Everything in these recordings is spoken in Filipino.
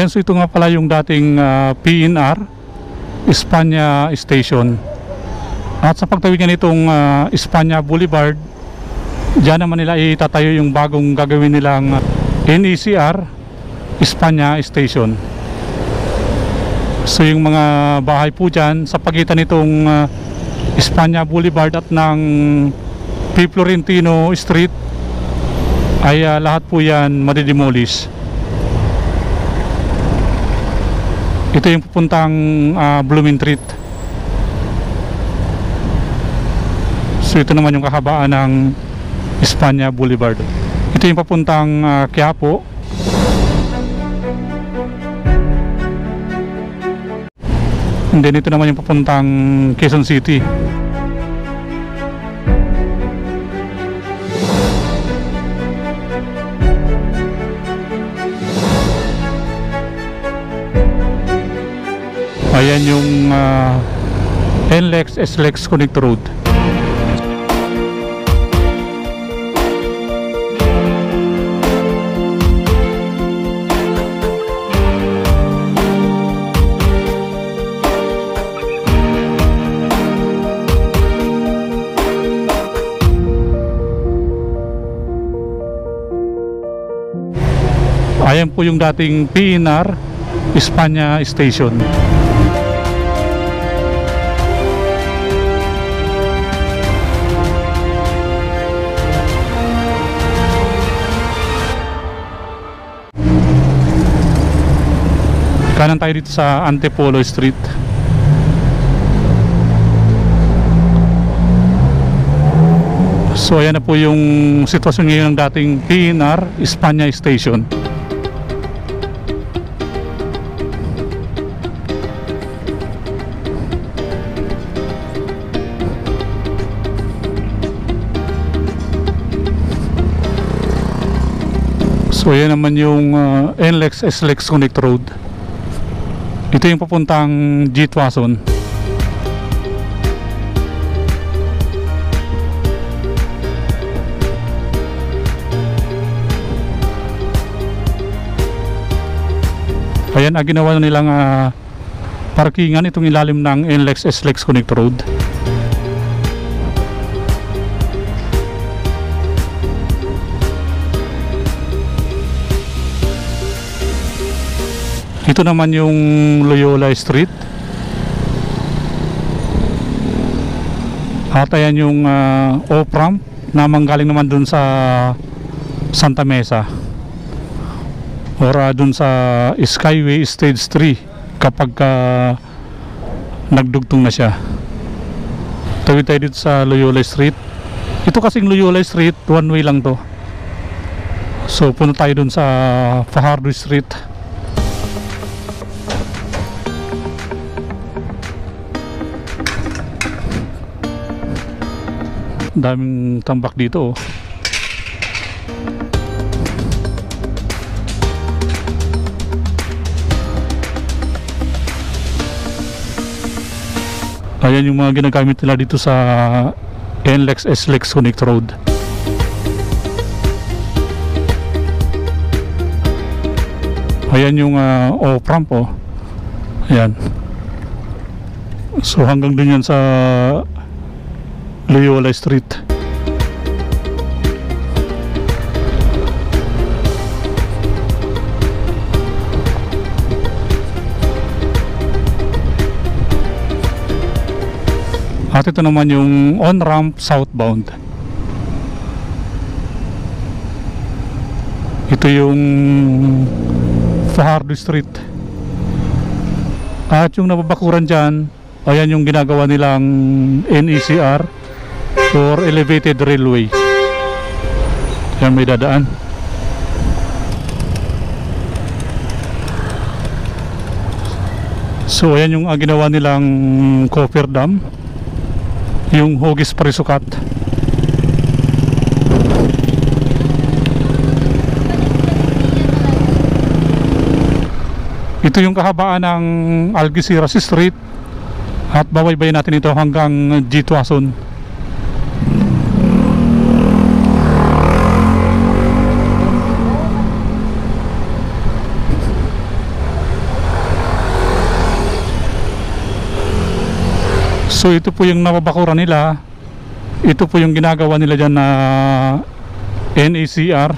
Ayan, so ito nga pala yung dating PNR Espanya Station. At sa pagtawid nga nitong Espanya Boulevard, diyan naman nila itatayo yung bagong gagawin nilang NECR Espanya Station. So yung mga bahay po dyan sa pagitan nitong Espanya Boulevard at ng P. Florentino Street ay lahat po yan madidemolish. Ito yung pupuntang Blumentritt. So ito naman yung kahabaan ng Espanya Boulevard. Ito yung papuntang Quiapo. And then ito naman yung papuntang Quezon City. Ayan yung NLEX SLEX Connect Road. Ayan po yung dating PNR Espanya Station. Kanan tayo dito sa Antipolo Street. So ayan na po yung sitwasyon ngayon ng dating PNR Espanya Station. So ayan naman yung NLEX SLEX Connect Road. Ito yung papuntang Jitwason. Ayan, ginawa na nilang parkingan itong ilalim ng NLEX SLEX Connect Road. Ito naman yung Loyola Street. At ayan yung off-ramp na manggaling naman dun sa Santa Mesa or dun sa Skyway Stage 3 kapag nagdugtong na siya. Tawid tayo dito sa Loyola Street. Ito kasing Loyola Street, one way lang to. So punta tayo dun sa Fajardo Street. Daming tambak dito, oh. Ayan yung mga ginagamit nila dito sa NLEX SLEX Connect Road. Ayan yung off-ramp, oh. Ayan. So hanggang dun yan sa Loyola Street. At ito naman yung on-ramp southbound. Ito yung Fajardo Street. At yung nababakuran dyan, ayan yung ginagawa nilang NECR or elevated railway. Yan, may dadaan. So ayan yung ginawa nilang copper dam, yung Hugis Parisukat. Ito yung kahabaan ng Algeciras Street at babaybayin natin ito hanggang Jitwason. So ito po yung nababakuran nila. Ito po yung ginagawa nila dyan na NECR.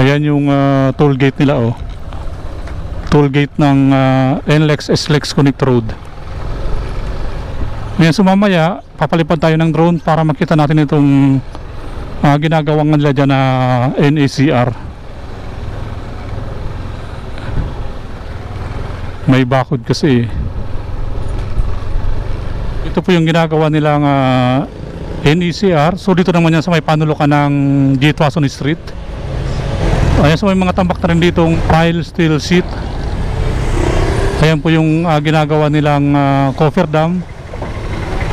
Ayan yung toll gate nila, oh. Toll gate ng NLEX SLEX Connect Road. Ngayon sumamaya, papalipad tayo ng drone para makita natin itong ginagawang nila dyan na NECR. May bakod kasi. Ito po yung ginagawa nilang NECR. So dito naman yan sa may panulukan ng G. Tuason Street. Ayan, so may mga tambak na rin ditong pile steel sheet. Ayan po yung ginagawa nilang coffer dam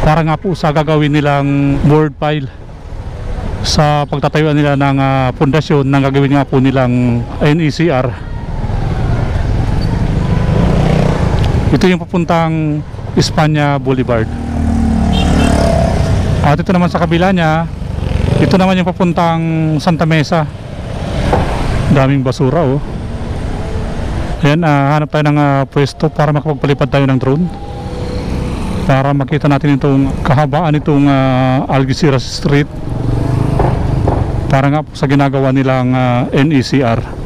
para nga po sa gagawin nilang board pile sa pagtatayuan nila ng pundasyon ng gagawin nga po nilang NECR. Ito yung papuntang Espanya Boulevard. At ito naman sa kabila niya, ito naman yung papuntang Santa Mesa. Daming basura, oh. Ayan, hanap tayo ng pwesto para makapagpalipad tayo ng drone para makita natin itong kahabaan itong Algeciras Street para nga sa ginagawa nilang NECR.